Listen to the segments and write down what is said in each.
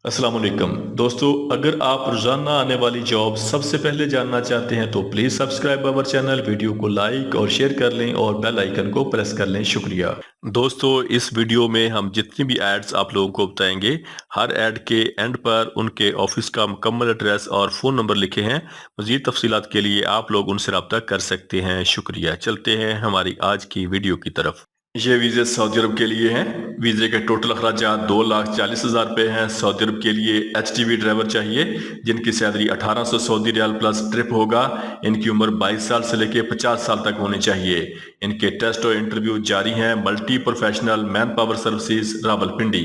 अस्सलाम वालेकुम दोस्तों, अगर आप रोजाना आने वाली जॉब सबसे पहले जानना चाहते हैं तो please subscribe our channel, video को लाइक और शेयर कर लें और बेल आइकन को प्रेस कर लें। शुक्रिया दोस्तों। इस वीडियो में हम जितनी भी एड्स आप लोगों को बताएंगे, हर एड के एंड पर उनके ऑफिस का मुकम्मल एड्रेस और फ़ोन नंबर लिखे हैं। मज़ीद तफसीलात के लिए आप लोग उनसे रब्ता कर सकते हैं। शुक्रिया। चलते हैं हमारी आज की वीडियो की तरफ। ये वीज़े सऊदी अरब के लिए हैं। वीज़े के टोटल अखराजात 2,40,000 रुपये हैं। सऊदी अरब के लिए HTV ड्राइवर चाहिए जिनकी salary 1800 Saudi riyal plus trip होगा। इनकी उम्र 22 साल से लेकर 50 साल तक होनी चाहिए। इनके टेस्ट और इंटरव्यू जारी हैं। Multi professional man power services Rawalpindi.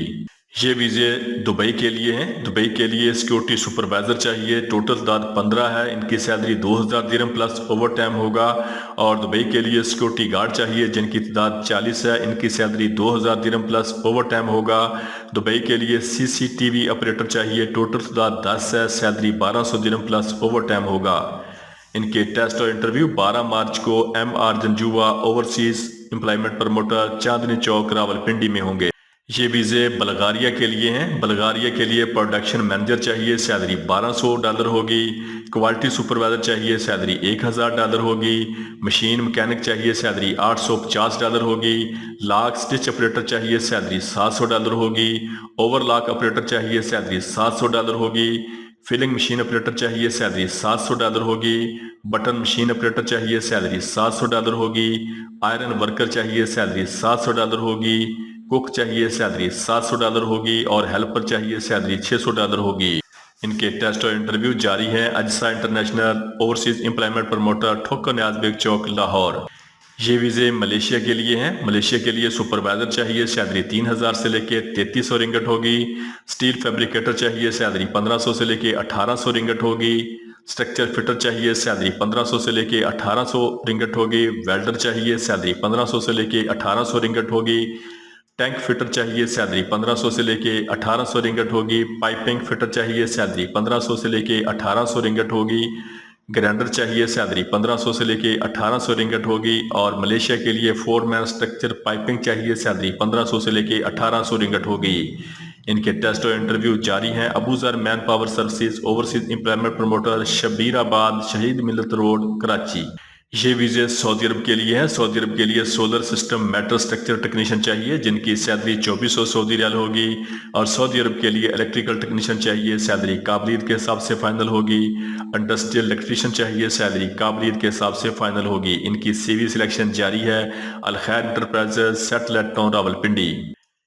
ये वीज़े दुबई के लिए हैं। दुबई के लिए सिक्योरिटी सुपरवाइजर चाहिए। टोटल तादाद 15 है। इनकी सैलरी 2000 दिरहम प्लस ओवर टाइम होगा। और दुबई के लिए सिक्योरिटी गार्ड चाहिए जिनकी तादाद 40 है। इनकी सैलरी 2000 दिरहम प्लस ओवर टाइम होगा। दुबई के लिए CCTV ऑपरेटर चाहिए। टोटल तादाद 10 है। सैलरी 1200 दिरहम प्लस ओवर टाइम होगा। इनके टेस्ट और इंटरव्यू 12 मार्च को MR Janjua overseas employment promoter Chandni Chowk Rawalpindi में होंगे। ये वीज़े बल्गारिया के लिए हैं। बल्गारिया के लिए प्रोडक्शन मैनेजर चाहिए। सैलरी $1200 होगी। क्वालिटी सुपरवाइजर चाहिए। सैलरी $1000 होगी। मशीन मैकेनिक चाहिए। सैलरी $850 होगी। लॉक स्टिच ऑपरेटर चाहिए। सैलरी $700 होगी। ओवरलॉक ऑपरेटर चाहिए। सैलरी $700 होगी। फिलिंग मशीन ऑपरेटर चाहिए। सैलरी $700 होगी। बटन मशीन ऑपरेटर चाहिए। सैलरी $700 होगी। आयरन वर्कर चाहिए। सैलरी $700 होगी। कुक चाहिए। सैलरी $700 होगी। और हेल्पर चाहिए। सैलरी $600 होगी। इनके टेस्ट और इंटरव्यू जारी हैं। अजसा इंटरनेशनल ओवरसीज एम्प्लॉयमेंट प्रमोटर ठोकर न्याज़ चौक लाहौर। ये वीज़े मलेशिया के लिए हैं। मलेशिया के लिए सुपरवाइजर चाहिए। सैलरी 3000 से लेके 3300 रिंगट होगी। स्टील फैब्रिकेटर चाहिए। सैलरी 1500 से लेके 1800 रिंगट होगी। स्ट्रक्चर फिटर चाहिए। सैलरी 1500 से लेके 1800 रिंगट होगी। वेल्डर चाहिए। सैलरी 1500 से लेके 1800 रिंगट होगी। टैंक फिटर चाहिए। सैलरी 1500 से लेके 1800 रिंगट होगी। पाइपिंग फिटर चाहिए। सैलरी 1500 से लेके 1800 रिंगट होगी। ग्राइंडर चाहिए। सैलरी 1500 से लेके 1800 रिंगट होगी। और मलेशिया के लिए फोरमैन स्ट्रक्चर पाइपिंग चाहिए। सैलरी 1500 से लेके 1800 रिंगट होगी। इनके टेस्ट और इंटरव्यू जारी हैं। Abuzar man power services overseas employment promoter Shabirabad Shaheed Millat road Karachi. ये वीज़े सऊदी अरब के लिए है। सऊदी अरब के लिए solar system metal structure technician चाहिए जिनकी सैलरी 2400 सऊदी रियाल होगी। और सऊदी अरब के लिए इलेक्ट्रिकल टेक्नीशियन चाहिए। सैलरी काबिलियत के हिसाब से फाइनल होगी। इंडस्ट्रियल इलेक्ट्रीशियन चाहिए। सैलरी काबिलियत के हिसाब से फाइनल होगी। इनकी CV सिलेक्शन जारी है। अल खैर इंटरप्राइजेज सेटलेट टाउन रावलपिंडी।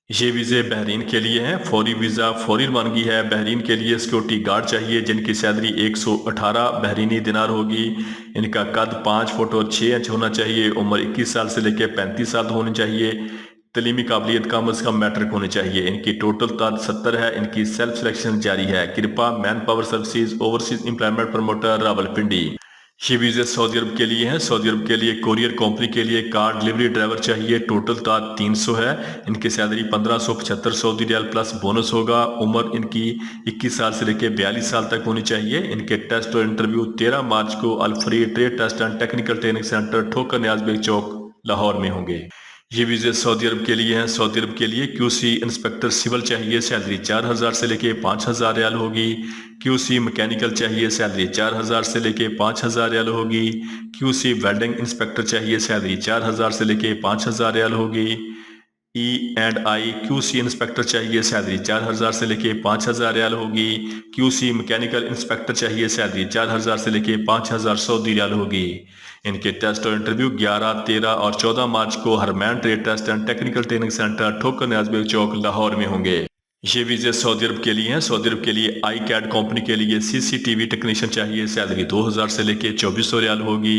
ये वीज़े बहरीन के लिए हैं। फौरी वीज़ा फौरी रवानगी है। बहरीन के लिए सिक्योरिटी गार्ड चाहिए जिनकी सैलरी 118 बहरीनी दिनार होगी। इनका कद 5 फुट और 6 इंच होना चाहिए। उम्र 21 साल से लेकर 35 साल होनी चाहिए। तलीमी काबिलियत कम अज़ कम मैट्रिक होनी चाहिए। इनकी टोटल तादाद 70 है। इनकी सेल्फ सिलेक्शन जारी है। कृपा man power services overseas employment promoter Rawalpindi. ये वीज़े सऊदी अरब के लिए हैं। सऊदी अरब के लिए कोरियर कंपनी के लिए कार डिलीवरी ड्राइवर चाहिए। टोटल तादाद 300 है। इनकी salary 1575 Saudi riyal plus bonus होगा। उम्र इनकी 21 साल से लेकर 42 साल तक होनी चाहिए। इनके टेस्ट और इंटरव्यू 13 मार्च को अल free trade test and technical training centre Thokar Niaz चौक लाहौर में होंगे। ये वीज़े सऊदी अरब के लिए हैं। सऊदी अरब के लिए QC इंस्पेक्टर सिविल चाहिए। सैलरी 4000 से लेके 5000 रियाल होगी। QC मैकेनिकल चाहिए। सैलरी 4000 से लेके 5000 रियाल होगी। QC वेल्डिंग इंस्पेक्टर चाहिए। सैलरी 4000 से लेके 5000 रियाल होगी। E&I QC इंस्पेक्टर चाहिए। सैलरी 4000 से लेके 5000 रियाल होगी। QC मैकेनिकल इंस्पेक्टर चाहिए। सैलरी 4000 से लेके 5000 सऊदी रियाल होगी। इनके टेस्ट और इंटरव्यू 11, 13 और 14 मार्च को हरमैन trade test and technical training centre Thokar Niaz चौक लाहौर में होंगे। ये वीज़े सऊदी अरब के लिए हैं। सऊदी अरब के लिए iCAD कंपनी के लिए CCTV टेक्नीशियन चाहिए। सैलरी 2000 से लेके 2400 रियाल होगी।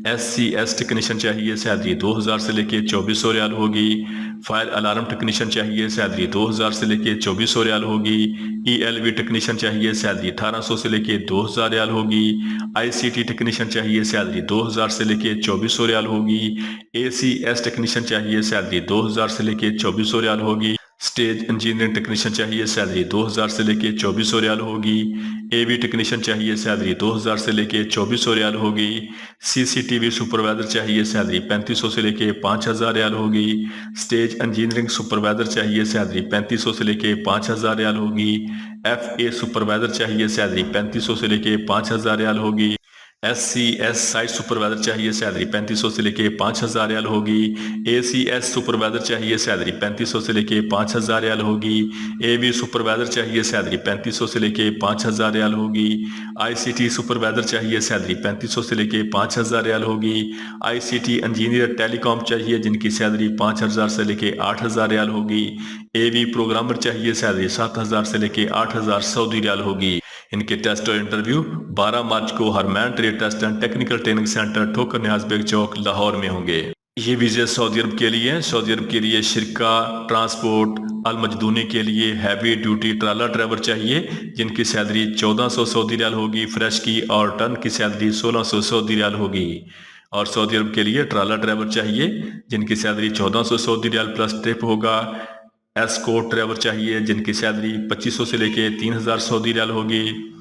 SCS टेक्नीशियन चाहिए। सैलरी 2000 से लेके 2400 रियाल होगी। फायर अलार्म टेक्नीशियन चाहिए। सैलरी 2000 से लेके 2400 रियाल होगी। ELV टेक्नीशियन चाहिए। सैलरी 1800 से लेके 2000 रियाल होगी। ICT टेक्नीशियन चाहिए। सैलरी 2000 से लेके 2400 रियाल होगी। ACS टेक्नीशियन चाहिए। सैलरी 2000 से लेके 2400 रियाल होगी। स्टेज इंजीनियरिंग टेक्नीशियन चाहिए। सैलरी 2000 से लेके 2400 रियाल होगी। AV टेक्नीशियन चाहिए। सैलरी 2000 से लेके 2400 रियाल होगी। CCTV सुपरवाइजर चाहिए। सैलरी 3500 से लेके 5000 रियाल होगी। स्टेज इंजीनियरिंग सुपरवाइजर चाहिए। सैलरी 3500 से लेके 5000 रियाल होगी। FA सुपरवाइजर चाहिए, सैलरी 3500 से लेके 5000 रियाल होगी। SCS साइट सुपरवाइजर चाहिए, सैलरी 3500 से लेके 5000 रियाल होगी। ACS सुपरवाइजर चाहिए, सैलरी 3500 से लेके 5000 रियाल होगी। AV सुपरवाइजर चाहिए, सैलरी 3500 से लेके 5000 रियाल होगी। ICT सुपरवाइजर चाहिए, सैलरी 3500 से लेके 5000 रियाल होगी। ICT इंजीनियर टेलीकॉम चाहिए, जिनकी सैलरी 5000 से लेके 8000 रियाल होगी। AV प्रोग्रामर चाहिए, सैलरी 7000 से लेके 8000 सऊदी रियाल होगी। इनके टेस्ट और इंटरव्यू 12 मार्च को हरमैन trade test and technical training centre Thokar Niaz bag चौक लाहौर में होंगे। ये वीजे सऊदी अरब के लिए हैं। सऊदी अरब के लिए शिरका ट्रांसपोर्ट अल मजदूनी के लिए हैवी ड्यूटी ट्राला ड्राइवर चाहिए, जिनकी सैलरी 1400 सऊदी रियाल होगी फ्रेश की, और टर्न की सैलरी 1600 सऊदी रियाल होगी। और सऊदी अरब के लिए ट्राला ड्राइवर चाहिए, जिनकी salary 1400 Saudi riyal plus trip होगा। एस्कोर्ट ड्राइवर चाहिए, जिनकी सैलरी 2500 से लेके 3000 सऊदी रियाल होगी।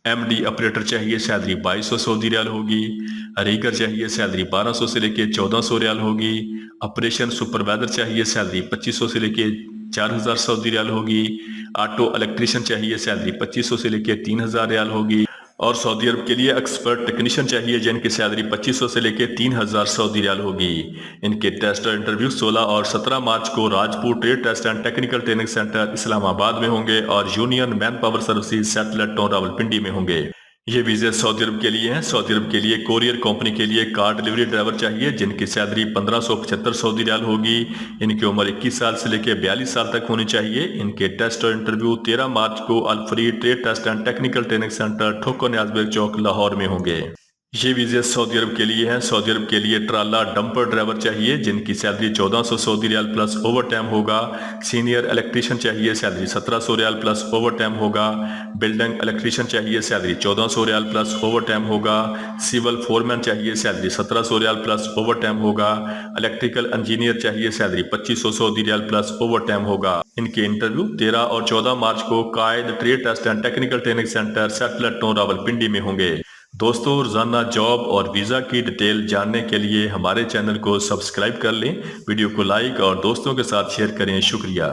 MD ऑपरेटर चाहिए, सैलरी 2200 सऊदी रियाल होगी। रीगर चाहिए, सैलरी 1200 से लेके 1400 रियाल होगी। ऑपरेशन सुपरवाइजर चाहिए, सैलरी 2500 से लेके 4000 सऊदी रियाल होगी। ऑटो इलेक्ट्रीशियन चाहिए, सैलरी 2500 से लेके 3000 रियाल होगी। और सऊदी अरब के लिए एक्सपर्ट टेक्नीशियन चाहिए, जिनकी सैलरी 2500 से लेके 3000 सऊदी रियाल होगी। इनके टेस्ट और इंटरव्यू 16 और 17 मार्च को Rajput trade test and technical training centre Islamabad में होंगे और union man power services satellite town Rawalpindi में होंगे। ये वीजे सऊदी अरब के लिए हैं। सऊदी अरब के लिए कोरियर कंपनी के लिए कार डिलीवरी ड्राइवर चाहिए, जिनकी सैलरी 1575 सऊदी रियाल होगी। इनकी उम्र 21 साल से लेकर 42 साल तक होनी चाहिए। इनके टेस्ट और इंटरव्यू 13 मार्च को अल free trade test and technical training centre Thokar Niaz bag चौक लाहौर में होंगे। ये वीजे सऊदी अरब के लिए हैं। सऊदी अरब के लिए ट्राला डंपर ड्राइवर चाहिए, जिनकी salary 1400 Saudi riyal plus overtime होगा। सीनियर इलेक्ट्रीशियन चाहिए, सैलरी 1700 रियाल प्लस ओवर टाइम होगा। बिल्डिंग इलेक्ट्रीशियन चाहिए, सैलरी 1400 रियाल प्लस ओवर टाइम होगा। सिविल फोरमैन चाहिए, सैलरी 1700 रियाल प्लस ओवर टाइम होगा। इलेक्ट्रिकल इंजीनियर चाहिए, salary 2500 Saudi riyal plus overtime होगा। इनके इंटरव्यू 13 और 14 मार्च को Quaid trade test and technical training centre satellite town Rawalpindi में होंगे। दोस्तों, रोजाना जॉब और वीज़ा की डिटेल जानने के लिए हमारे चैनल को सब्सक्राइब कर लें, वीडियो को लाइक और दोस्तों के साथ शेयर करें। शुक्रिया।